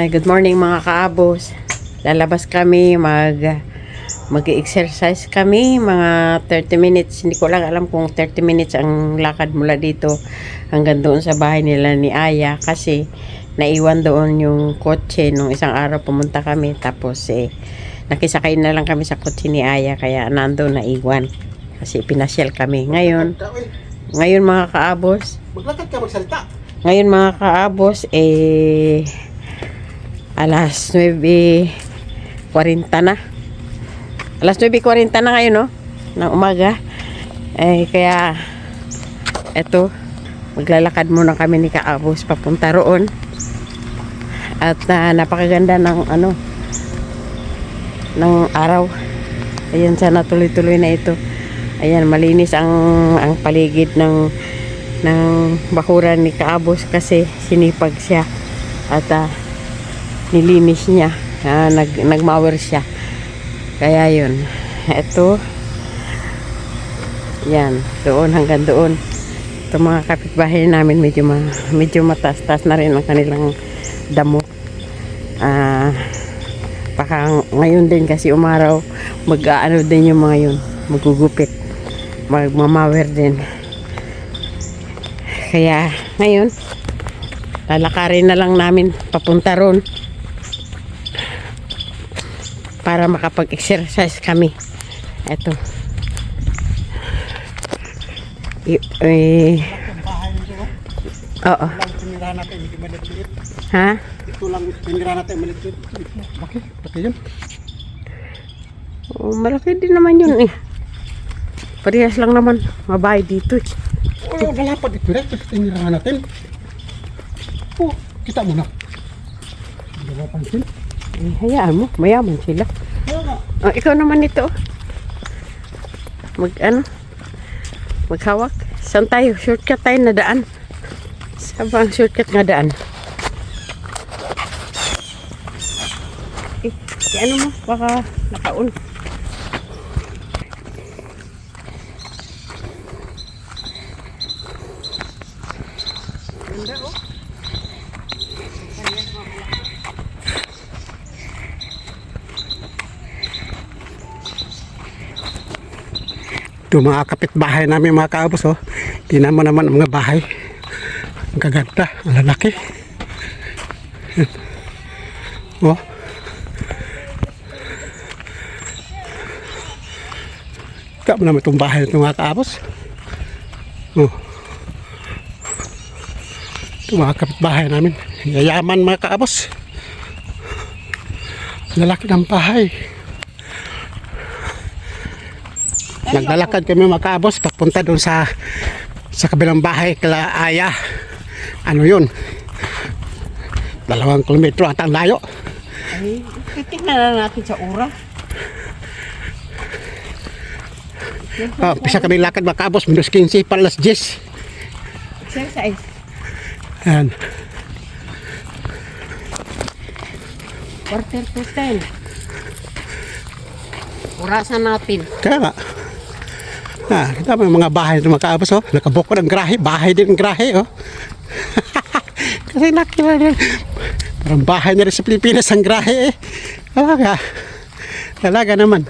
Good morning mga kaabos. Lalabas kami mag-exercise kami mga 30 minutes. Hindi ko lang alam kung 30 minutes ang lakad mula dito hanggang doon sa bahay nila ni Aya kasi naiwan doon yung kotse nung isang araw pumunta kami tapos nakisakay na lang kami sa kotse ni Aya kaya nandoon naiwan kasi pinasyal kami. Ngayon mga kaabos. Maglakad ka magsalita. Ngayon mga kaabos alas 9:40 na. Alas 9:40 na ngayon, no? Ng umaga. Kaya, eto, maglalakad muna kami ni Kaabos papunta roon. At napakaganda ng, ng araw. Ayan, sana tuloy-tuloy na ito. Ayan, malinis ang paligid ng bakuran ni Kaabos kasi sinipag siya. At, nilinis niya, nagmower siya kaya yun, eto yan, doon hanggang doon ito mga kapitbahay namin medyo mataas-taas na rin ang kanilang damo. Baka ngayon din kasi umaraw mag-aano din yung mga yun, magugupit, magmamawer din kaya ngayon lalakarin na lang namin papunta ron para makapag-exercise kami. Ito. Oo. Ha? Ito lang pinira natin maliit. Bakit? Bakit yun? Oh, malaki din naman yun eh. Parehas lang naman. Mabahay dito eh. Oh, nalapad ito rin. Pinira natin. Oh, kita mo na. Hindi mo pansin. Hayaan mo. Mayaman sila. Oh, ikaw naman ito. Maghawak. Saan tayo? Shortcut tayo na daan. Saan ba ang shortcut nga daan? Mo? Baka nakaun. Ganda oh. Ito mga kapitbahay namin mga kaabos, oh. Tingnan mo naman ang mga bahay. Ang kaganda, ang lalaki. Oh. Ito mo naman itong bahay ng mga kaabos. Oh. Ito mga kapitbahay namin. Yayaman mga kaabos. Lalaki ng bahay. Naglalakad kami mga kaabos papunta doon sa kabilang bahay kala Aya. Ano yun? 2 kilometro at ang layo. Ay, titignan na natin sa oras. Pisa kami lakad mga kaabos, minus 15 para alas 10. Exercise. Ayan. Quarter to 10. Orasan natin. Kaya nga. Kita mo yung mga bahay ng mga kaabos, oh. Nakabuko ng grahe, bahay din ng grahe, oh. Kasi laki na yan. Parang bahay na rin sa Pilipinas ang grahe, eh. Talaga naman.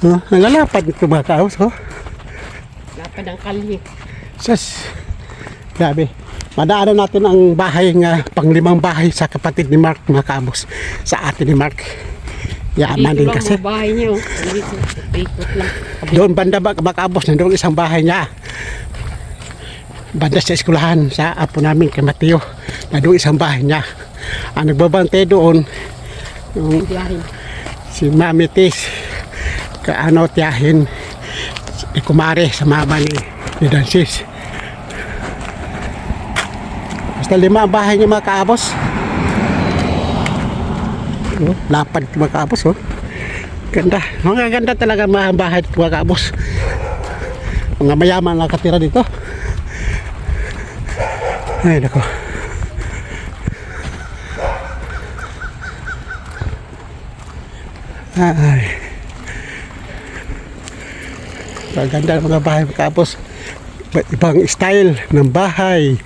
Oh, nalalapad ito mga kaabos, oh. Lapad ang kalye. Sus, grabe. Madaanan natin ang bahay nga, pang-5 bahay sa kapatid ni Mark mga kaabos. Sa ate ni Mark. Yaman din kasi. Dito lang bahay niyo. Dito, ikot lang. Doon banda makabos, nandoon isang bahay niya. Banda sa eskulahan sa apo namin kay Mateo. Nandoon isang bahay niya. Ang nagbabantay doon yung si Mami Tis tiyahin si Kumare sa mama ni Dansis. Basta 5 ang bahay niya mga kaabos. Oh, lapad mga kaabos, oh. Ganda. Mga ganda talaga mga bahay mga kaabos. Mga mayaman na katira dito. Ay, nako. Ay. Ganda mga bahay mga kaabos. Ibang style ng bahay.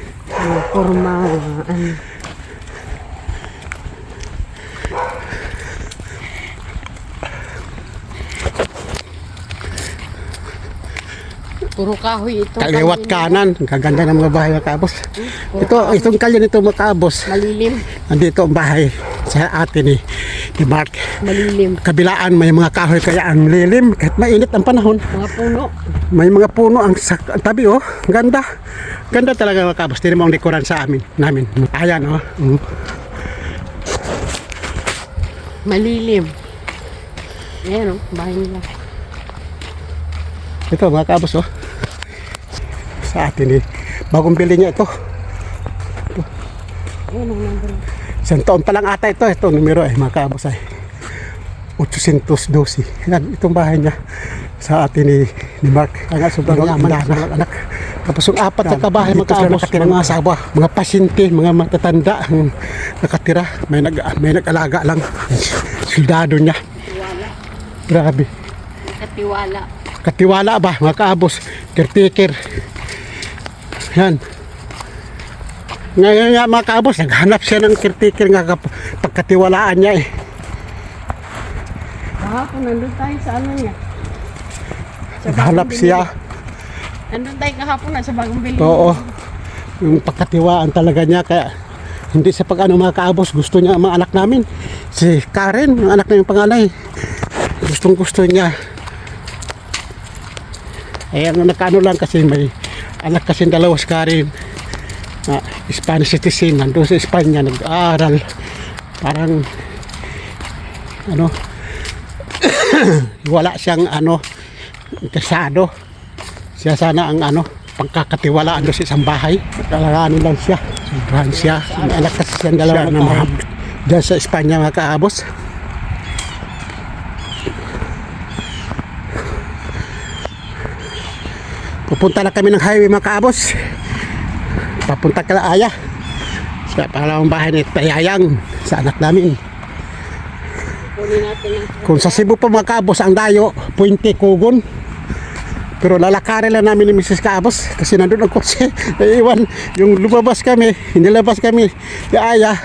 Forma, Puro kahoy ito. Kaliwat kanan. Ang kaganda ng mga bahay mga kaabos. Itong kalye nito mga kaabos. Malilim. Nandito ang bahay sa atin ni Mark. Malilim. Kabilaan may mga kahoy kaya ang lilim. Kahit mainit ang panahon. Mga puno. May mga puno ang tabi oh. Ganda. Ganda talaga mga kaabos. Tingnan mo ang likuran sa namin. Ayan oh. Malilim. Ayan o, bahay nila. Ito mga kaabos oh. Sa atin bagong building niya ito. Ayan o, nandun. Isang taon pa lang ata ito. Ito numero mga kaabos ay 812. Yan, itong bahay niya sa atin ni Mark. Ang sobrang yaman na anak. Tapos yung apat na kabahay mga kaabos, mga asawa, mga pasyente, mga matatanda ang nakatira. May nag-alaga lang. Soldado niya. Grabe. Katiwala. Katiwala ba mga kaabos? Caretaker. Yan. Ngayon nga mga kaabos, naghanap siya ng caretaker nga pagkatiwalaan niya eh. Kahapon, nandun tayo sa ano niya. Naghanap siya. Nandun tayo kahapon na sa bagong building. Oo. Yung pagkatiwaan talaga niya kaya hindi sa pag-ano mga kaabos, gusto niya ang mga anak namin. Si Karen, ang anak namin panganay. Gustong gusto niya. Ayan, nakano lang kasi may anak kasi dalawa si Karen. Spanish citizen, nandun sa Espanya, nag-aaral. Parang, ano, wala siyang, kasado. Siya sana ang, pagkakatiwalaan doon sa isang bahay. Kalaganin lang siya. Sobrahan siya. May anak kasi siyang dalawa na dyan sa Espanya mga kaabos. Pupunta na kami ng highway mga kaabos. Papunta ka na Aya. Sa pangalawang bahay ni Tayayang sa anak namin. Kung sa Cebu pa mga kaabos ang dayo, Puente Cogon. Pero lalakarin lang namin ni Mrs. Kaabos kasi nandun ang kotse. Naiiwan yung lumabas kami, hinilabas kami ni Aya.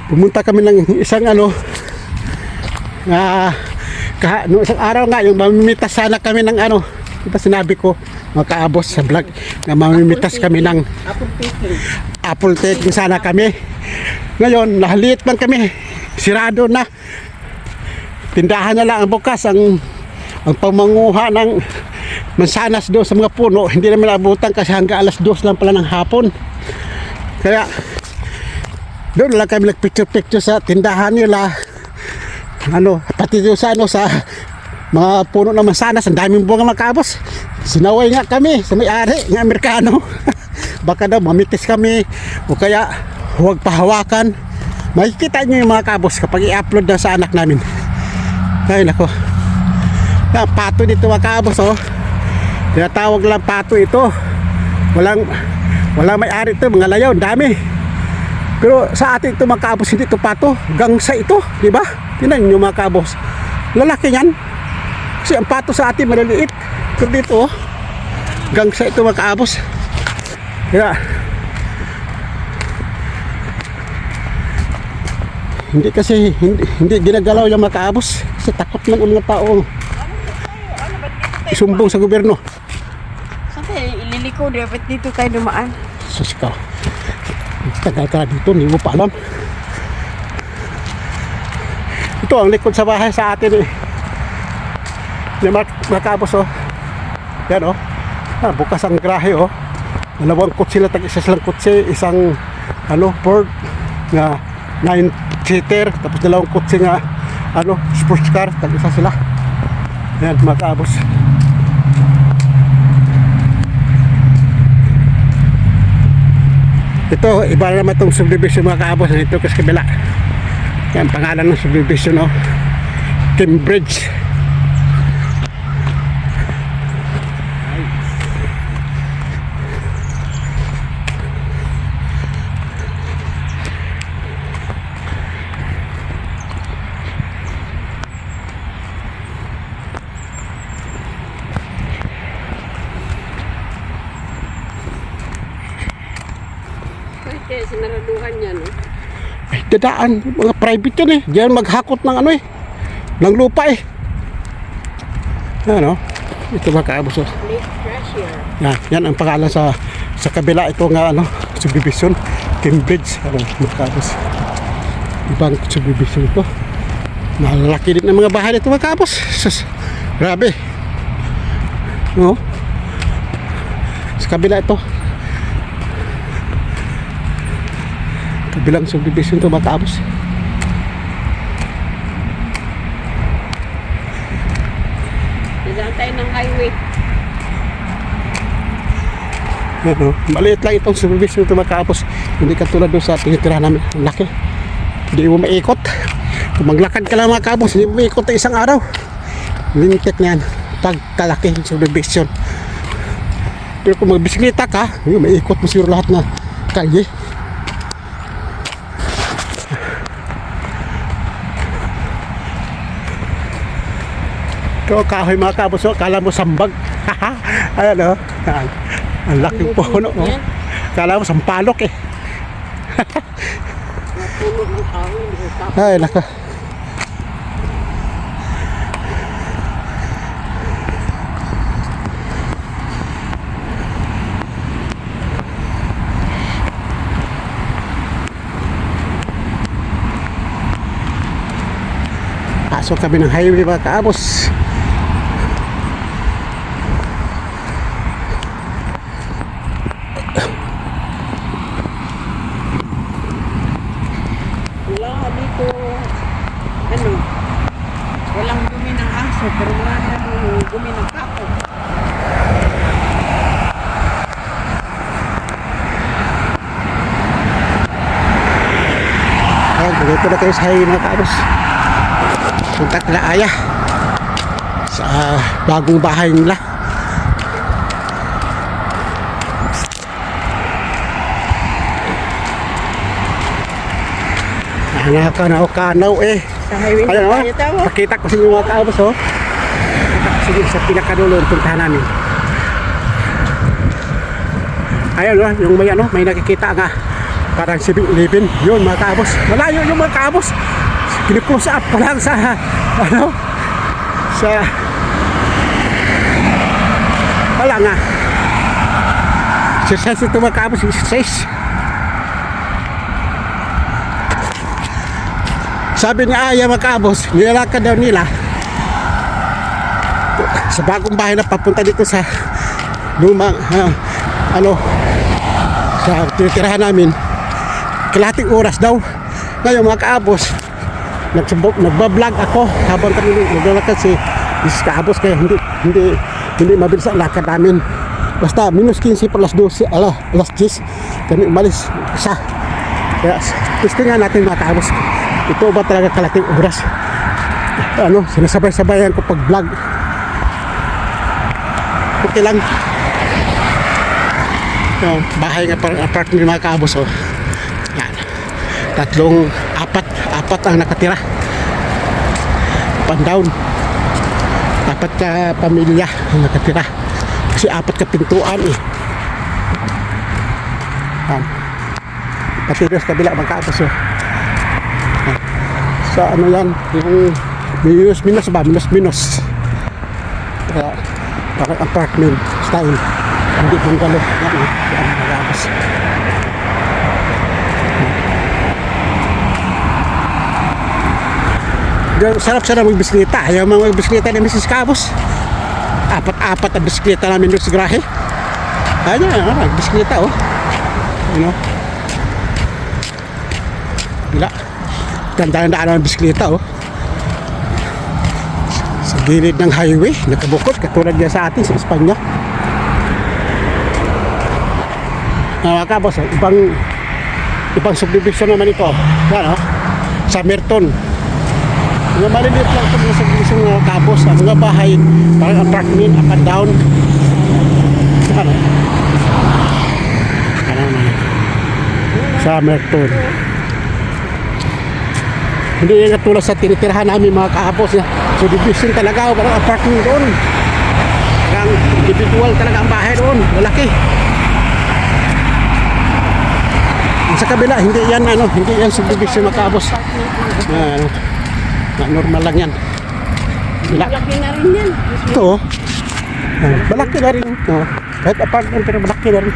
Pumunta kami ng isang no, isang araw nga yung mamimitas sana kami ng diba sinabi ko mga kaabos sa vlog na mamimitas kami ng apple taking sana kami. Ngayon nahaliit man kami, sirado na, tindahan na lang ang bukas. Ang pamanguha ng mansanas doon sa mga puno hindi naman abutan kasi hanggang alas 2 lang pala ng hapon. Kaya doon lang kami nagpicture sa tindahan nila, pati doon sa sa mga puno ng mansanas, ang daming bunga mga kaabos. Sinaway nga kami sa may-ari ng Amerikano. Baka daw mamitis kami o kaya huwag pahawakan. Makikita nyo yung mga kaabos kapag i-upload na sa anak namin. Ay nako, pato dito mga kaabos oh. Tinatawag lang pato ito. Walang may-ari ito, mga layaw, dami. Pero sa atin ito mga kaabos, hindi ito pato, gangsa ito, di ba? Tingnan niyo mga kaabos, lalaki yan. Kasi ang pato sa atin maliliit. Pero dito oh, gangsa ito mga kaabos. Kaya hindi ginagalaw yung mga kaabos kasi takot ng mga tao isumbong sa gobyerno. Saan ililiko, dapat dito tayo dumaan. Sus ka, tagal ka dito, hindi mo pa alam. Ito ang likod sa bahay sa atin eh. Yung mga kaabos oh. Yan oh, bukas ang grahe oh. Dalawang kutsi lang, isa silang kutsi, isang Ford na 9-seater, tapos dalawang kutsi nga sports car, tag-isa sila. Yan mga kaabos. Ito, iba naman itong subdivision mga kaabos. Ito kasi kabila. Yan, pangalan ng subdivision Cambridge. Kaya sinaraduhan yan eh. Ay, dadaan, mga private yan eh. Diyan maghakot ng ng lupa eh. Ito mga kaabos oh. Lake fresh. Yan ang pangalan sa kabila. Ito nga ano, subdivision, Cambridge. Mga kabos. Ibang subdivision ito. Malaki din ng mga bahay dito mga kabos. Sus, grabe. No? Sa kabila ito. Kabilang subdivision ito mga kabos. Diyan tayo ng highway. Ano, maliit lang itong subdivision ito mga kabos. Hindi katulad doon sa tinitirahan namin. Ang laki. Hindi mo maikot. Kung maglakad ka lang mga kabos, hindi mo maikot na isang araw. Limited na yan. Pagkalaki yung subdivision. Pero kung magbisikleta ka, maikot mo siguro lahat na kalye. Ito kahoy mga kabos, kala mo sambag. Ayan o. Ang laking puno. No? Kala mo sampalok eh. Ay naka. Pasok kami ng highway mga kaabos. Wala dito, ano, walang dumi ng aso, pero wala namang dumi ng kako. Ayan, dito na kayo sa highway mga kaabos. Punta kila Aya sa bagong bahay nila. Nakakanaw-kanaw eh. Sa highway Ayan na o, tayo tawo. pakita ko sa inyo mga kaabos o. Sige sa pinakadulo ang puntahan namin. Ayan o, yung may ano, may nakikita nga parang 7-Eleven. Yun mga kaabos. Malayo yung mga kaabos. Kini-close up pa lang sa ano, sa wala nga. Exercise ito mga kaabos, exercise. Sabi ni Aya mga kaabos, nilalakad daw nila sa bagong bahay na papunta dito sa lumang ano, sa tinitirahan namin. Kalahating oras daw. Ngayon mga kaabos, nagbablog ako habang kami naglalakad si kaabos, kaya hindi mabilis ang lakad namin. Basta minus 15 pa alas 12, alas 10 kami umalis isa. Kaya testingan natin mga kaabos, ito ba talaga kalating oras? Ano, sinasabay-sabayan ko pag vlog. Okay lang. Bahay nga parang apartment mga kaabos oh. Yan. Apat ang nakatira. Pandown. Apat ka pamilya ang nakatira. Kasi apat ka pintuan eh. Pati doon sa kabila mga kaabos oh. Sa ano yan, yung minus ba? Minus. Parang apartment style. Hindi bungalow. Yan eh. Yan ang nagabas. Sarap-sarap magbisikleta. Ayaw mga magbisikleta ni Mrs. Cabos. Apat ang bisikleta namin doon sa grahe. Ayan, magbisikleta oh. Ano? Wala. Ganda-ganda ng bisikleta oh. Sa gilid ng highway, nakabukod katulad niya sa atin sa Espanya. Mga kabos, ibang subdivision naman ito. Yan oh. Sa Merton. Mga maliliit lang ito mga subdivision ng kabos. Ang mga bahay, parang apartment, up and down. Ano? Ano naman? Sa Merton. Hindi yung katulad sa tinitirahan namin mga kaabos na subdivision talaga, parang apartment doon. Parang individual talaga ang bahay doon, malaki. Sa kabila, hindi yan ano, hindi yan subdivision mga kaabos. Normal lang yan. Malaki na rin yan. Ito, malaki na rin. Kahit apartment pero malaki na rin.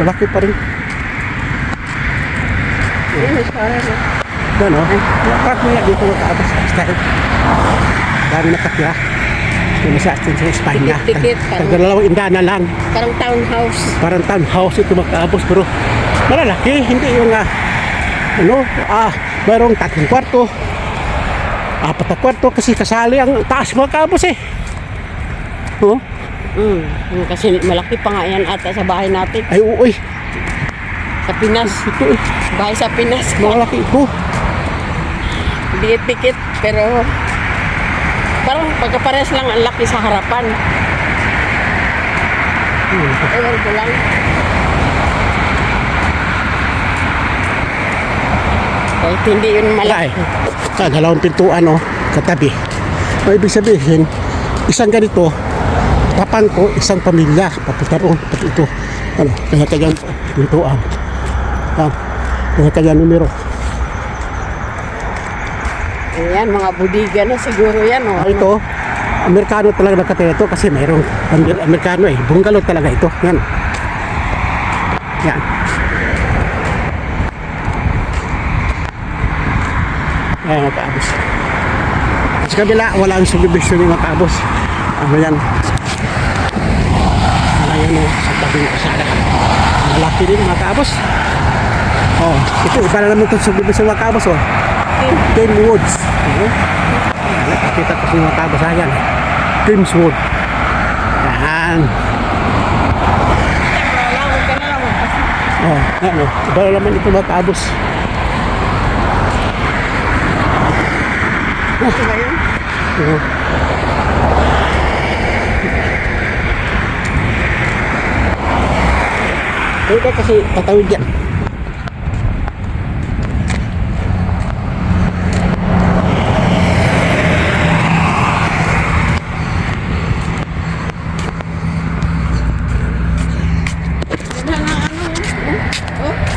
Malaki pa rin. Yan o. Yung apartment nga dito mataabas. Style. Dami nakatira. Yung nasa atin sa Espanya. Tikit-tikit. Tagdalawang indana lang. Parang townhouse. Parang townhouse ito makaabos pero malalaki. Hindi yung mayroong 3 kwarto. 4 na kwarto kasi kasali ang taas makaabos eh. Oh. Kasi malaki pa nga yan ata sa bahay natin. Ay uy. Sa Pinas. Ito eh. Bahay sa Pinas. Malaki ito. Dikit-dikit pero parang pagkapares lang ang laki sa harapan. Ewan ko lang. Kahit hindi yun malaki. Dalawang pintuan katabi. O ibig sabihin, isang ganito, tapan ko, isang pamilya. Papunta po, pati ito. Kanya-kanyang pintuan. Kanya-kanyang numero. Ayan, mga budiga na siguro yan. Ito, Amerikano talaga nakatira ito kasi mayroong Amerikano eh. Bungalow talaga ito. Yan. Yan. Ayan, makaabos. Sa kabila, walang subdivision yung makaabos. Ano yan? Ayan sa tabing kasada. Malaki din makaabos. Ito, iba na naman itong subdivision makaabos. Game Woods. Nakakita ko sa mga kabasayan. Grimswood. Yan. Iba na naman ito makaabos. Ito ba yun? Ito kasi tatawid yan.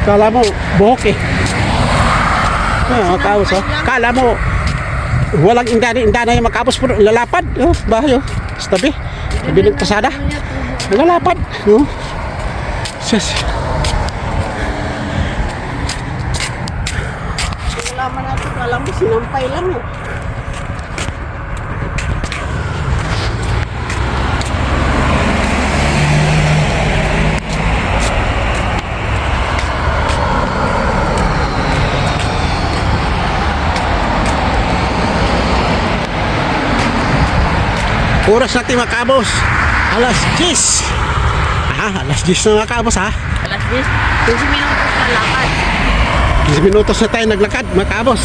Kala mo, buhok eh. Makaabos Kala mo, walang indana yung makaabos pero lalapad. Bahay sa tabi. Tabi ng kasada. Lalapad. Sis. Nalaman natin, alam mo, sinampay lang eh. Oras natin makaabos. Alas 10. Alas 10 na makaabos Alas 10, 15 minutos na lakad. 15 minutos na tayo naglakad, makaabos.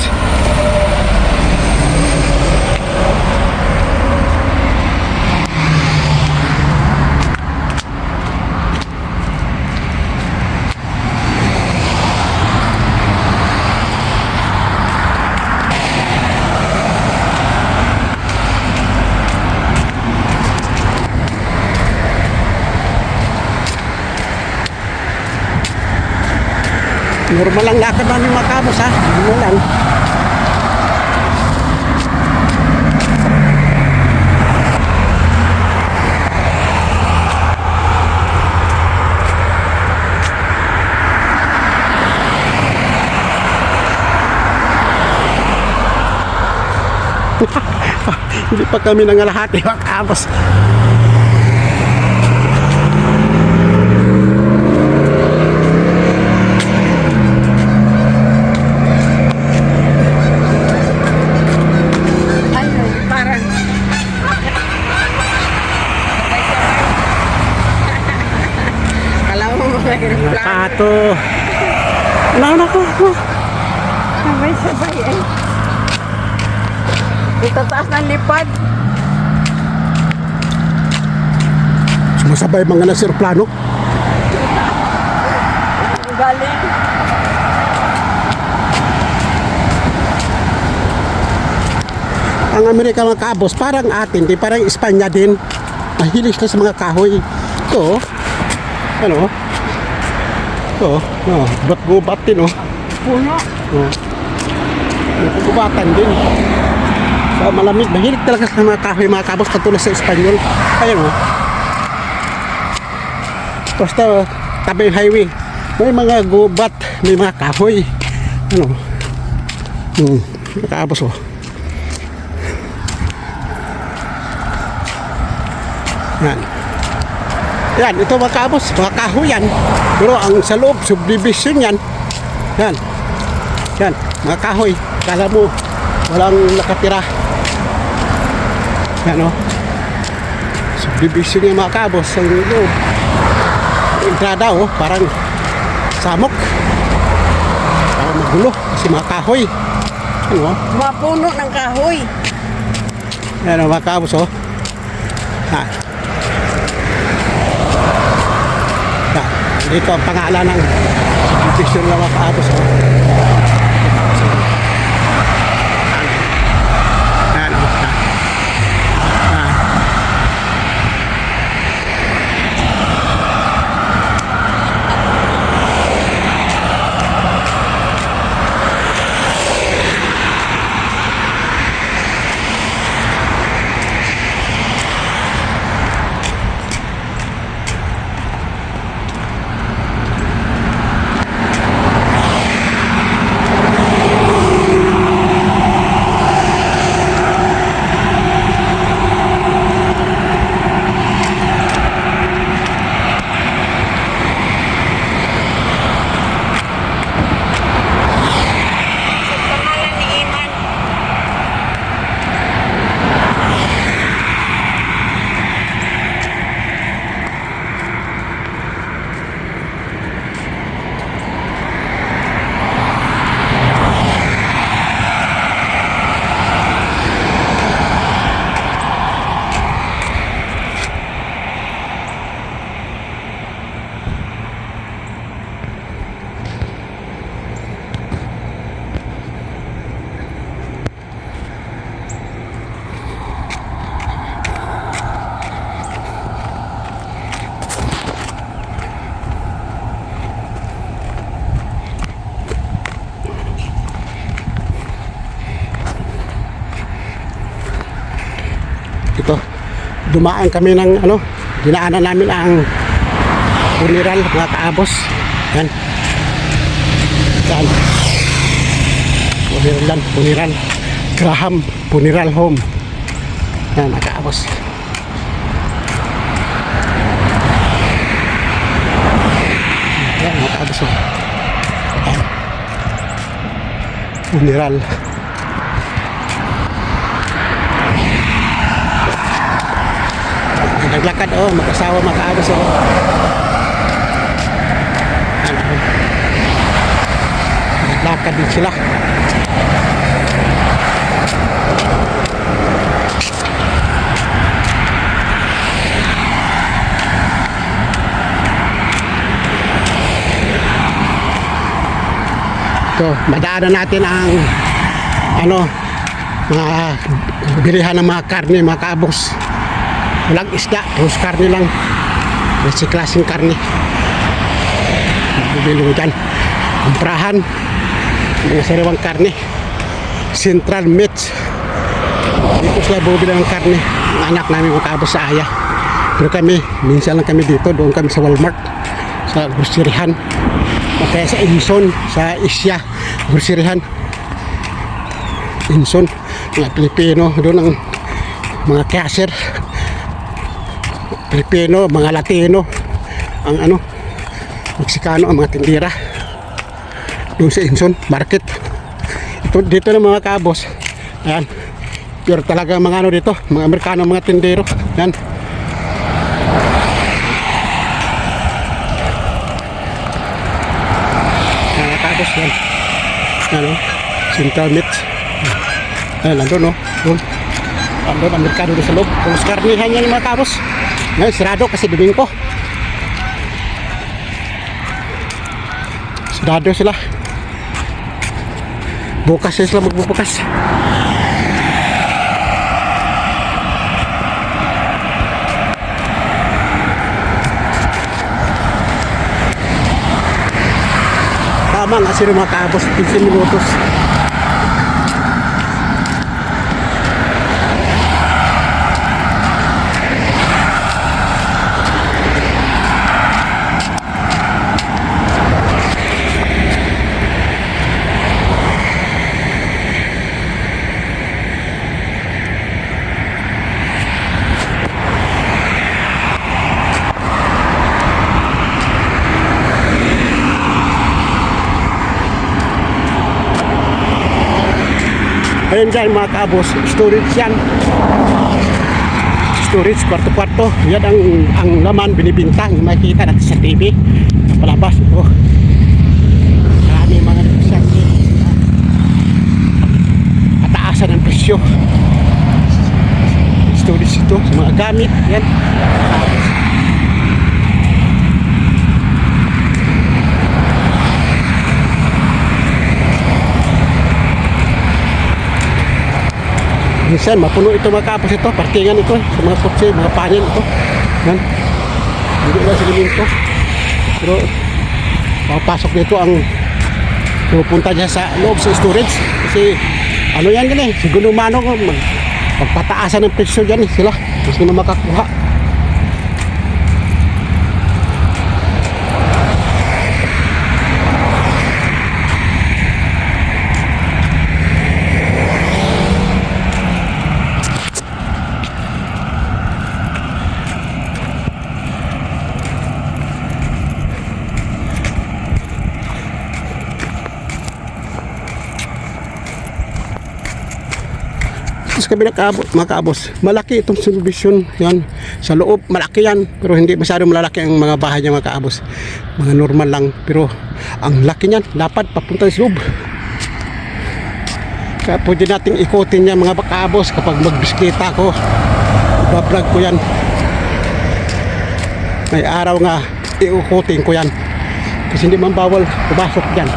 Normal lang lakad namin makabos Normal lang. Hindi pa kami nangalahati makabos. Kato. Nako. Sabay-sabay eh. Ito taas ng lipad. Sumasabay mga nasa aeroplano. Galing. Ang Amerika mga kabos, parang atin, di parang Espanya din. Mahilig na sa mga kahoy. Ito, ano? Ito, gubat-gubat din, Puno. Gubatan din. So, malamig, mahilig talaga sa mga kahoy, mga kabos, katulad sa Espanyol. Ayan, Basta tabi ng highway. May mga gubat, may mga kahoy. Ano? Nakaabos oh. Yan. Yan, ito mga kaabos, mga kahoy yan. Pero ang sa loob, subdivision yan. Yan. Yan, mga kahoy. Kala mo, walang nakatira. Yan o. Subdivision yung mga kaabos. Ang loob. Entrada o, parang samok. Parang magulo. Kasi mga kahoy. Ano o? Mga puno ng kahoy. Yan o, mga kaabos o. Yan. Yan. Dito ang pangalan ng subdivision ng mga kaabos o. Pangalan ni Iman. Ito, dumaan kami ng ano, dinaanan namin ang funeral mga kaabos. Yan. Yan. Funeral. Graham Funeral Home. Yan mga kaabos. Yan mga kaabos. Oh. Yan. Funeral. Naglakad oh, mag-asawa mag-aabos oh. Ano? Naglakad din sila. So, madaanan natin ang ano, mga bilihan ng mga karne, mga kaabos. Walang isda, terus karne lang. Basi klaseng karne. Bibili mo dyan. Kumprahan. Mga sariwang karne. Central Meats. Dito sila bumili ng karne. Ang anak namin makabos sa Aya. Pero kami, minsan lang kami dito. Doon kami sa Walmart. Sa groceryhan. O kaya sa Inson. Sa Isya. Groceryhan. Inson. Mga Pilipino. Doon ang mga cashier. Pilipino, mga Latino, ang ano, Meksikano, ang mga tindira doon sa Inson Market. Ito, dito ng mga kabos, ayan, pure talaga mga ano dito, mga Amerikano, mga tindero, ayan. Mga kabos, ayan, ano, Central Meats, ayan, nandun, no, doon, Amerikano doon sa loob, kung karnihan yan mga kabos. Ngayon, sirado kasi Domingo. Sirado sila. Bukas sila magbubukas. Tama nga sila mga kaabos, 15 minutos. Ayan dyan mga kaabos, storage yan. Storage, kwarto-kwarto. Yan ang laman binibintang. Makikita natin sa TV. Palabas ito. Marami mga negosyante. Pataasan ang presyo. Storage ito sa mga gamit. Yan. Minsan mapuno ito mga kaabos ito. Parkingan ito sa mga kotse, mga panel ito. Yan. Hindi lang silimento. Pero papasok dito ang pupunta niya sa loob sa storage. Kasi ano yan yan eh. Siguro mano magpataasan ng presyo dyan eh sila. Kasi na makakuha. Sa kabila mga kaabos, malaki itong subdivision yan. Sa loob, malaki yan. Pero hindi masyado malalaki ang mga bahay niya mga kaabos. Mga normal lang. Pero ang laki niyan, lapad papunta sa loob. Kaya pwede nating ikutin niya mga kaabos kapag magbiskita ko. Ibablog ko yan. May araw nga, iukutin ko yan. Kasi hindi man bawal pumasok dyan.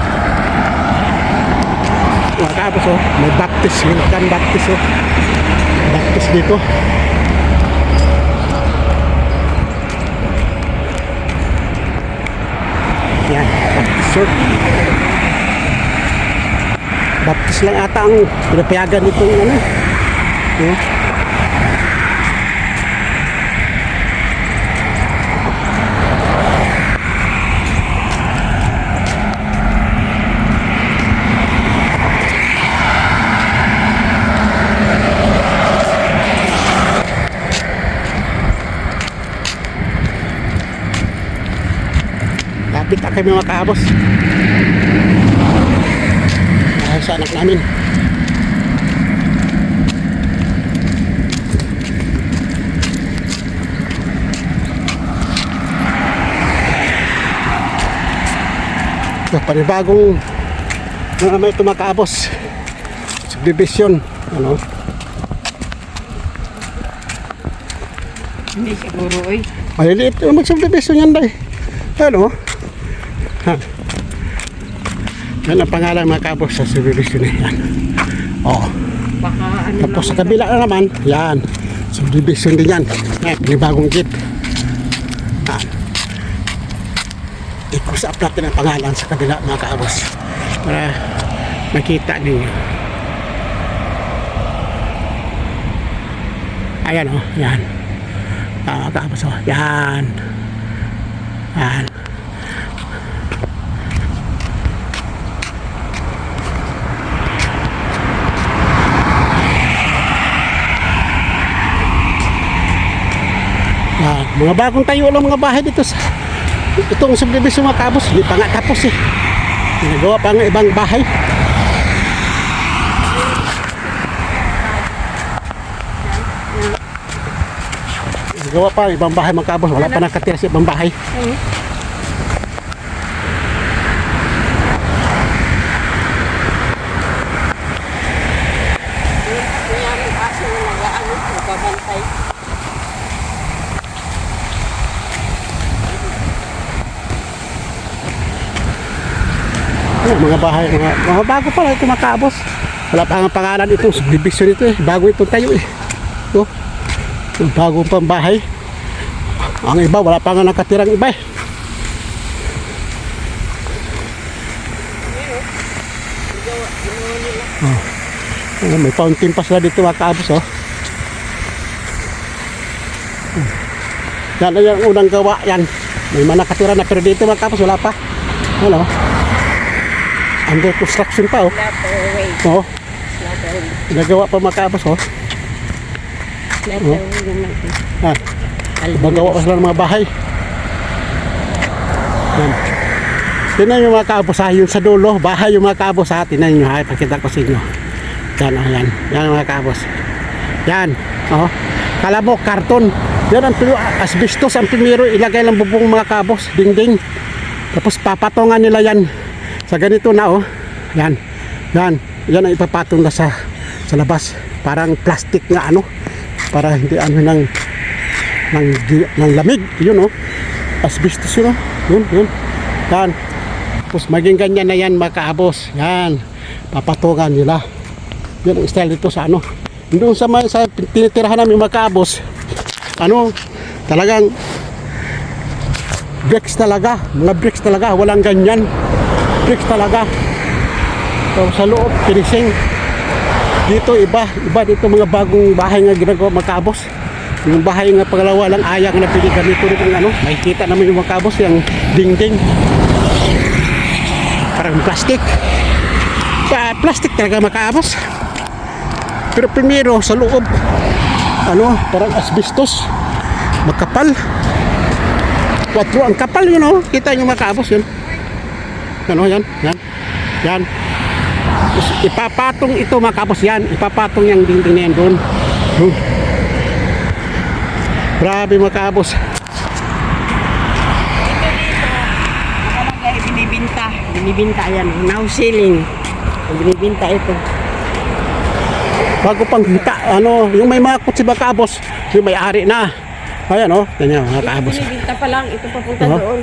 Mga kaabos oh, may baptist, welcome baptist oh. Baptist dito. Yan, baptist church. Baptist lang ata ang pinapayagan nito ano. Yeah. Lapit na kami mga kaabos. Dahil sa anak namin. So, panibagong mga may tumakaabos. Subdivision. Ano? Hindi siguro eh. Maliliit yung mag-subdivision yan dahil. Ano? Ha. Yan ang pangalan mga kaabos sa subdivision na yan. Oh. Baka ano Tapos sa kabila na naman, yan. Subdivision din yan. Yan, panibagong gate. Yan. I-cross up natin ang pangalan sa kabila mga kaabos. Para makita ninyo. Ayan o, yan. Mga kaabos o, yan. Yan. Yan. Mga bagong tayo lang mga bahay dito sa itong subdivision mga kaabos. Hindi pa nga tapos eh. Ginagawa pa nga ibang bahay. Ginagawa pa ibang bahay mga kaabos. Wala pa nakatira sa ibang bahay. Mga bahay, mga bago pa lang ito mga kaabos. Wala pa ang pangalan itong subdivision ito eh. Bago itong tayo eh. Ito. Bago pang bahay. Ang iba, wala pa nga nakatirang iba eh. Oh. May fountain pa sila dito mga kaabos oh. Yan ang unang gawa yan. May mga nakatira na pero dito mga kaabos wala pa. Ano? Under construction pa oh. Oh. Nagawa pa mga kaabos oh. Ah. Magawa pa sila ng mga bahay. Yan. Tinan yung mga kaabos ha, yung sa dulo, bahay yung mga kaabos ha, tinan nyo ha, ipakita ko sa inyo. Yan, oh, yan. Yan mga kaabos. Yan. Oh. Kala mo, karton. Yan ang asbestos ang primero ilagay lang bubong mga kaabos. Dingding. Tapos papatongan nila yan. Sa ganito na oh. Yan. Yan. Yan ang ipapatong na sa labas. Parang plastic nga ano. Para hindi ano ng lamig. Yun oh. Asbestos yun oh. Yun. Yan. Tapos maging ganyan na yan mga kaabos. Yan. Papatungan nila. Yan ang style dito sa ano. Doon sa tinitirahan namin mga kaabos. Ano, talagang bricks talaga. Mga bricks talaga. Walang ganyan. Bricks talaga. So, sa loob, finishing. Dito iba dito mga bagong bahay nga ginagawa mga kaabos. Yung bahay nga pangalawa lang ayang na pili ganito rin ano. Makikita naman yung mga kaabos yung dingding. Parang plastic. Plastic talaga mga kaabos. Pero primero sa loob ano, parang asbestos. Makapal. 4 ang kapal yun oh. Kita nyo mga kaabos yun. Ano yan. Tapos, ipapatong ito mga kaabos yan. Ipapatong yung dingding na yan doon. Grabe mga kaabos. Binibinta yan. Now selling. Binibinta ito. Bago pang hita, ano, yung may mga kutsi mga kaabos, yung may-ari na. Ayan oh, ganyan mga kaabos. Binibinta pa lang, ito papunta doon.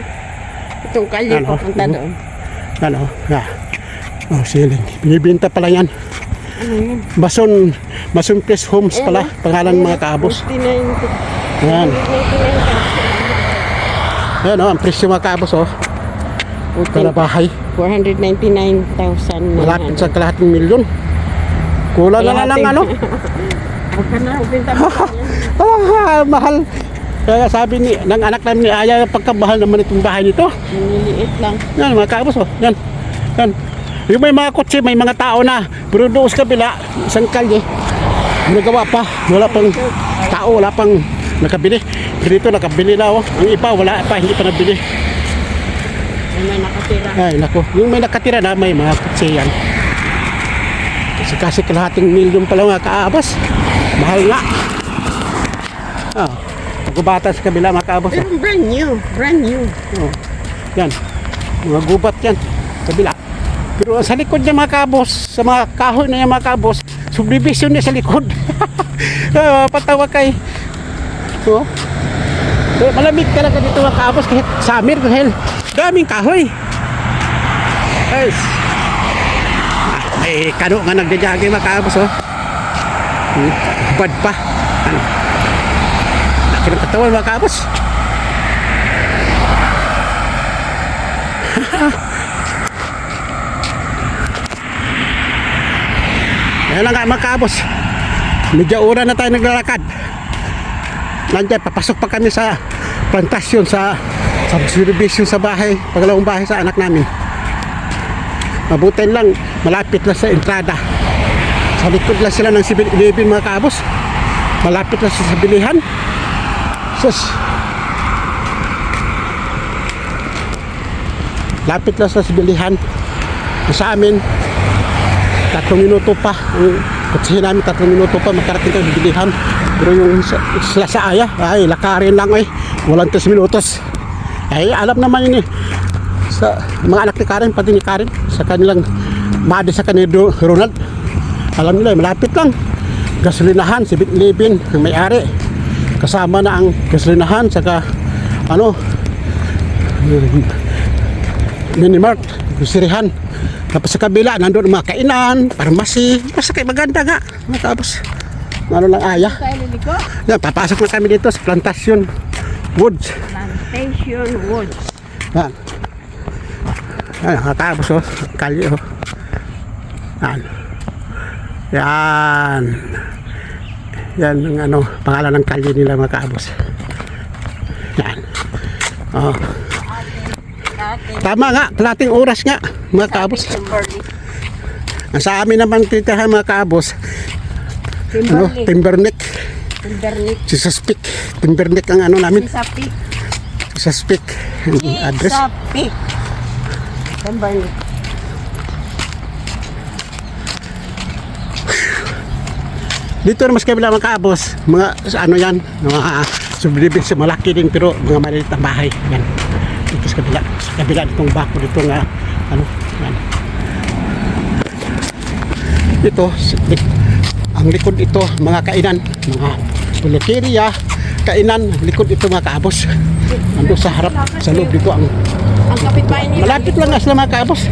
Itong kalye papunta doon. Ano, oh, ceiling. Binibinta pala yan. Ano yun? Mason Place Homes pala, pangalan mga kaabos. Ayan. Ayan oh, ang presyo mga kaabos oh. Para bahay. 499,000. Malapit sa kalahating milyon. Kulang na lang ano. Mahal. Kaya sabi ng anak namin ni Aya, pagkamahal naman itong bahay nito. Maliliit lang. Yan mga kaabos oh. Yan. Yung may mga kotse, may mga tao na. Pero doon sa kabila, isang kalye. Nagawa pa. Wala pang tao, wala pang nakabili. Pero dito nakabili na oh. Ang iba wala pa, hindi pa nabili. May nakatira. Ay nako, yung may nakatira na may mga kotse yan. Kasi kalahating milyon pala mga kaabos. Mahal nga. Gubatan sa kabila mga kaabos. Pero brand new. Oh. Yan. Mga gubat yan. Kabila. Pero sa likod niya mga kaabos, sa mga kahoy na yan mga kaabos, subdivision niya sa likod. Patawa kay. Oh. Malamig talaga dito mga kaabos kahit summer dahil daming kahoy. Guys. May kano nga nagdadjagay mga kaabos oh. Bad pa. Ano? Laki ng katawan mga kaabos. Ayan lang nga mga kaabos. Medyo ura na tayo naglalakad. Nandiyan, papasok pa kami sa plantasyon sa subdivision sa bahay, pangalawang bahay sa anak namin. Mabutin lang, malapit lang sa entrada. Sa likod lang sila ng 7-Eleven mga kaabos. Malapit lang sa bilihan. Sus. Lapit lang sa bilihan. Sa amin, 3 minuto pa. Ang kutsihin namin, 3 minuto pa makarating tayo sa bilihan. Pero yung sila sa Aya, ay lakarin lang ay. Walang 3 minutos. Ay alam naman yun eh. Sa mga anak ni Karen, pati ni Karen, sa kanilang madi sa kanila Ronald, alam nila malapit lang. Gasolinahan, 7-Eleven ang may-ari, kasama na ang gasolinahan saka ano, Minimart, Gusirihan. Tapos sa kabila nandun mga kainan, pharmacy, basta kay maganda nga mga kaabos. Ano lang Aya. Yan, papasok na kami dito sa Plantation Woods. Yan. Yan, nakatapos oh, kalye oh. Yan. Yan ang ano, pangalan ng kalye nila mga kaabos. Yan. Oh. Tama nga, kalating oras nga mga kaabos. Sa amin naman titahan mga kaabos. Ano, Timberneck. Jesus Peak. Timberneck ang ano namin. Jesus Peak. Address. Dito naman sa kabila mga kaabos, mga ano yan, mga subdivision, malaki din pero mga maliit na bahay. Yan. Dito sa kabila nitong bako dito nga, ano, yan. Ito, ang likod ito, mga kainan, mga pulukeria, kainan, likod ito mga kaabos. Ando sa harap, sa loob dito ang kapitbahay nila. malapit lang nga sila mga kaabos.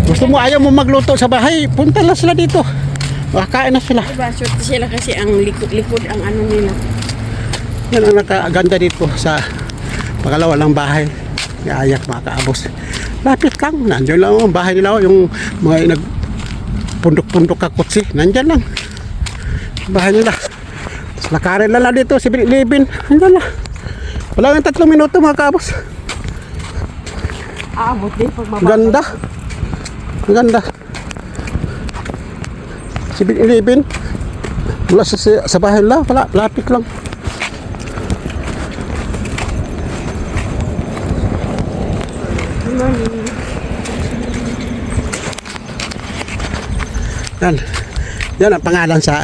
Gusto mo, ayaw mo magluto sa bahay, punta lang sila dito. Makakain na sila. Diba, swerte sila kasi ang likod ang ano nila. Yan ang nakaganda dito sa pangalawa ng bahay ni Ayak mga kaabos. Lapit lang, nandiyan lang ang bahay nila, yung mga pundok-pundok kakutsi, nandiyan lang bahay nila. Tapos lakarin lang dito, si Bilibin, nandiyan lang. Wala nga 3 minuto mga kaabos. Aabot din pag mababa. Ganda. Ang ganda. Si Bilibin, mula sa bahay nila, wala, lapit lang. Yan. Yan ang pangalan sa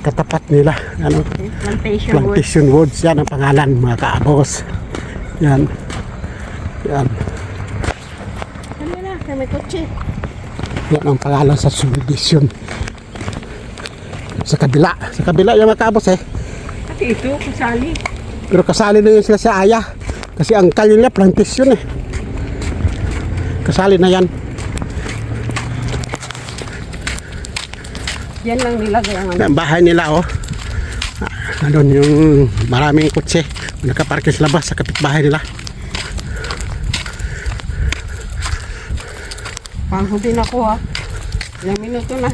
katapat nila. Ano? Plantation Woods. Yan ang pangalan mga kaabos. Yan. Yan. Ano na, may kotse. Yan ang pangalan sa subdivision. Sa kabila. Sa kabila yung mga kaabos eh. At ito, kasali. Pero kasali na yun sila sa Aya. Kasi ang kalye nila plantation eh. Kasali na yan. Yan lang nilagay ang ano. Ang bahay nila oh. Andun yung maraming kotse. Nakaparke sa labas sa kapitbahay nila. Panghuli na ko ha. Ilang minuto na.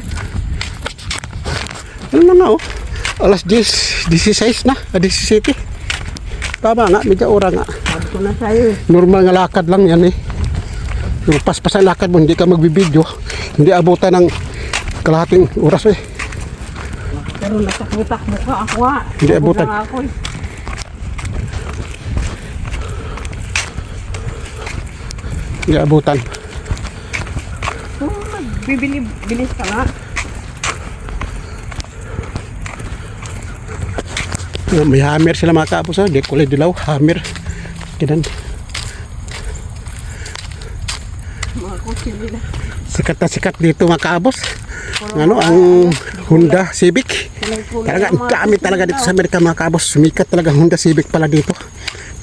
Ano na oh. Alas 16 na. 17. Tama nga. Medyo ora nga. Sabi ko na sa'yo. Normal nga lakad lang yan eh. Yung paspasan lakad mo, hindi ka magbibideo. Hindi abutan ng kalahating oras eh. Pero natakbo-takbo ka ako ha. Hindi abutan. Takbo na ako eh. Hindi abutan. Bilis ka nga. May hammer sila mga kaapos ha. Di kulay dilaw. Hammer. Kinan. Mga kotse nila. Sikat na sikat dito mga kaabos. Ano ang Honda Civic. Talaga ang dami talaga dito sa Amerika mga kaabos. Sumikat talaga ang Honda Civic pala dito.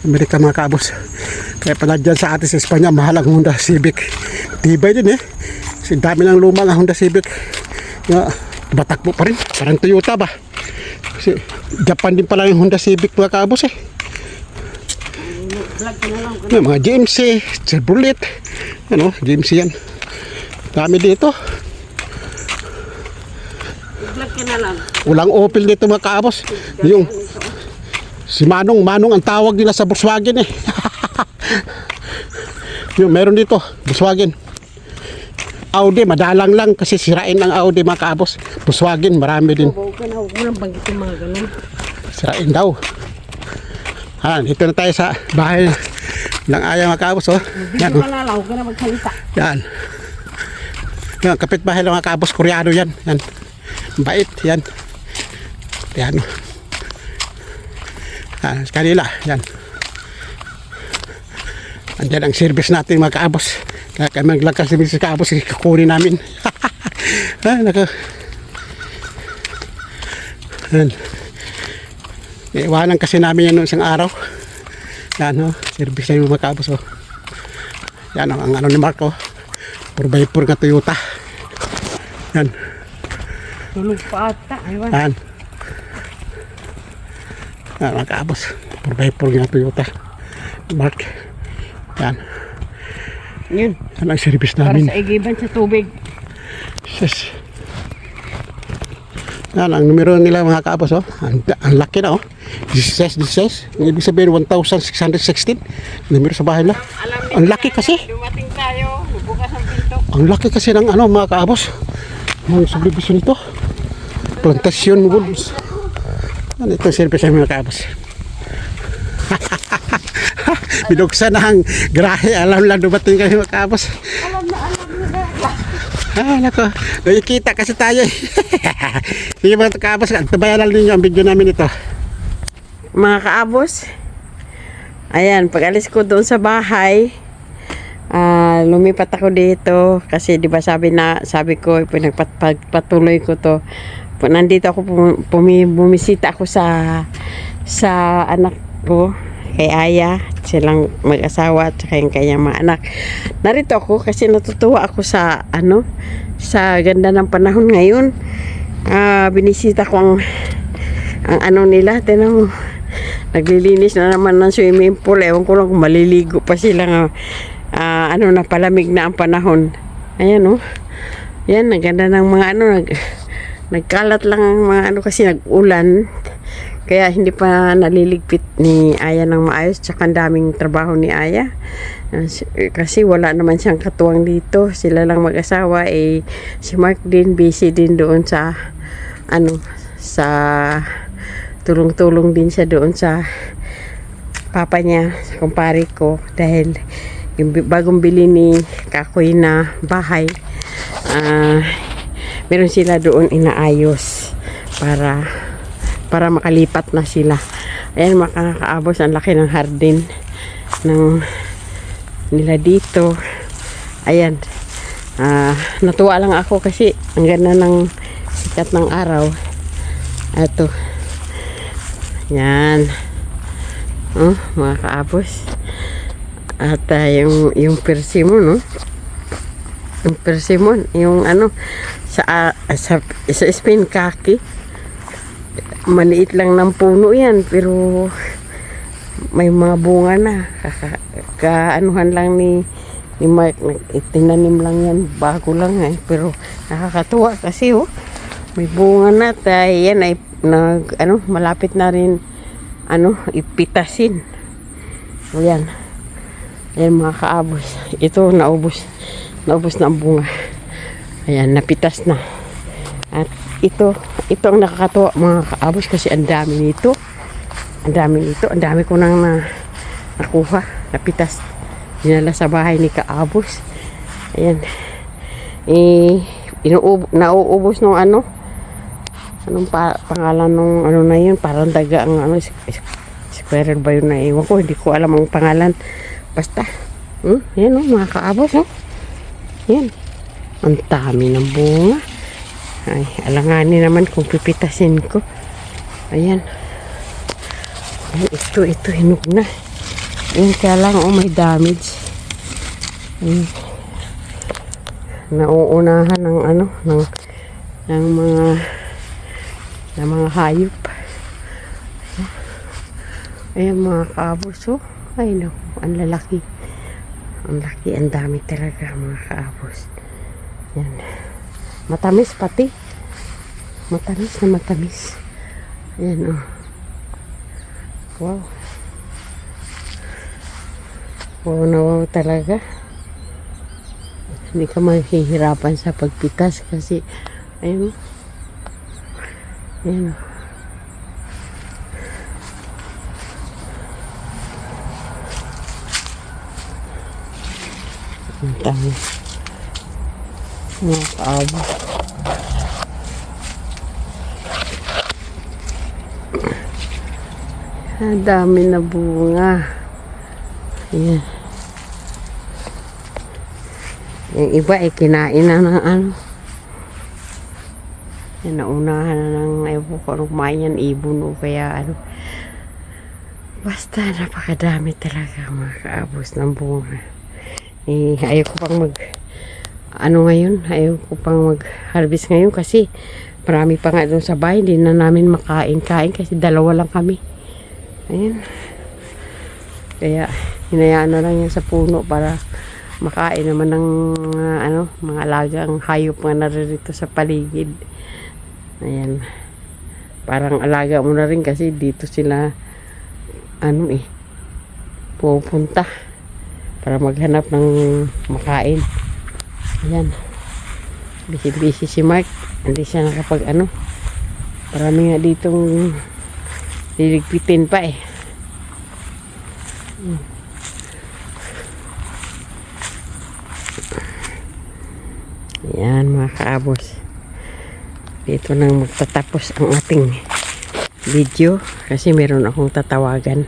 Amerika mga kaabos. Kaya pala dyan sa atin sa Espanya mahal ang Honda Civic. Tibay din eh. Kasi dami ng luma ang Honda Civic. Batakbo pa rin. Parang Toyota ba. Kasi Japan din pala yung Honda Civic mga kaabos eh. Yung mga GMC, Chevrolet. Ano, GMC yan. Dami dito. Vlog ka na lang. Walang Opel dito mga kaabos. Yung si Manong ang tawag nila sa Volkswagen eh. Yung meron dito, Volkswagen. Audi, madalang lang kasi sirain ang Audi mga kaabos. Volkswagen, marami din. Huwag ka na, huwag mo lang banggitin mga ganun. Sirain daw. Dito na tayo sa bahay ng Aya mga kaabos. Oh. Yan, Dito ka na lang, huwag ka na magsalita. yan. Yan, kapitbahay ng mga kaabos, Koreano yan. Yan. Bait, yan. Yan. Sa kanila, yan. Andyan ang service natin mga kaabos. Kaya kami maglagkas sa kaabos, kukunin namin. Yan. Iwanan kasi namin yan noong isang araw. Yan, oh, service na yung mga kaabos. Oh. Yan, oh, ang ano ni Marco. 4x4 nga Toyota. Yan. Tulog pa ata. Aywan. Yan. Yan, mga kaabos. 4x4 nga Toyota. Mark. Yan. Yun. Yan ang service Para namin. sa igiban sa tubig. Yes. Yan, ang numero nila mga kaabos. Oh. Ang laki na. Oh. 16. Ang ibig sabihin 1,616. Numero sa bahay na. Ang laki kasi. Dumating tayo. Bukas ang pinto. Ang laki kasi ng ano mga kaabos. Ang subdivision ito. Plantation Woods. Ano itong service ng mga kaabos. Binuksan na ang grahe. Alam lang dumating kami mga kaabos. Alam na. Ah, nako. Nakikita kasi tayo eh. Sige mga kaabos, tabayan lang ninyo ang video namin ito. Mga kaabos, ayan, pag alis ko doon sa bahay, lumipat ako dito kasi 'di ba sabi ko pinagpatuloy ko to. Nandito ako bumisita ako sa anak ko kay Aya, silang mag-asawa at saka yung kanyang mga anak. Narito ako kasi natutuwa ako sa sa ganda ng panahon ngayon. Binisita ko ang nila, tinan mo. Naglilinis na naman ng swimming pool. Ewan ko lang kung maliligo pa sila nga. Na palamig na ang panahon. Ayan Yan, ang ganda ng mga nagkalat lang ang mga kasi nag-ulan. Kaya hindi pa naliligpit ni Aya ng maayos. Tsaka ang daming trabaho ni Aya. Kasi wala naman siyang katuwang dito. Sila lang mag-asawa. Si Mark din busy din doon sa sa tulong-tulong din siya doon sa papa niya, sa kumpare ko, dahil yung bagong bili ni Kakoy na bahay, meron sila doon inaayos para makalipat na sila. Ayan mga kaabos, ang laki ng hardin ng nila dito. Ayan, natuwa lang ako kasi ang ganda ng sikat ng araw. Ito. Yan. Mga kaabos. At yung persimmon, yung persimmon, yung sa spin kaki. Maliit lang ng puno yan, pero may mga bunga na. Kaanuhan lang ni Mark, itinanim lang yan, bago lang pero nakakatuwa kasi may bunga na. Yan ay malapit na rin ipitasin. Ayan mga kaabos, ito naubos na ang bunga. Ayan, napitas na. At ito ang nakakatuwa mga kaabos kasi ang dami nito, ang dami ko nang nakuha, napitas, dinala sa bahay ni kaabos. Ayan, nauubos nung anong pangalan nung na yun, parang daga ang squirrel ba yun, na iwan ko, hindi ko alam ang pangalan, basta yan mga kaabos. Yan, ang dami ng bunga. Ay, alanganin naman kung pipitasin ko. Ayan, ito hinog na. Ayan, kaya lang may damage. Nauunahan ng mga hayop. Ayan mga kaabos. Ay no, ang lalaki. Ang dami talaga mga kaabos. Yan. Matamis pati. Matamis na matamis. Ayan Wow. Wow na wow talaga. Hindi ka mahihirapan sa pagpitas kasi ayun. Ayan ang dami mga kaabos. Ang dami na bunga. Ayan. Yung iba kinain na ng yan, naunahan na ng ewan ko anong kumain yan, ibon o kaya basta napakadami talaga mga kaabos ng bunga. Ayaw ko pang ayaw ko pang mag-harvest ngayon kasi marami pa nga doon sa bahay, hindi na namin makain-kain kasi dalawa lang kami. Ayan, kaya hinayaan na lang yan sa puno para makain naman ng mga alagang hayop nga naririto sa paligid. Ayan, parang alaga mo na rin kasi dito sila pupunta para maghanap ng makain. Ayan, busy si Mark, hindi siya nakapag marami nga ditong liligpitin pa Yan mga kaabos. Dito nang magtatapos ang ating video kasi meron akong tatawagan.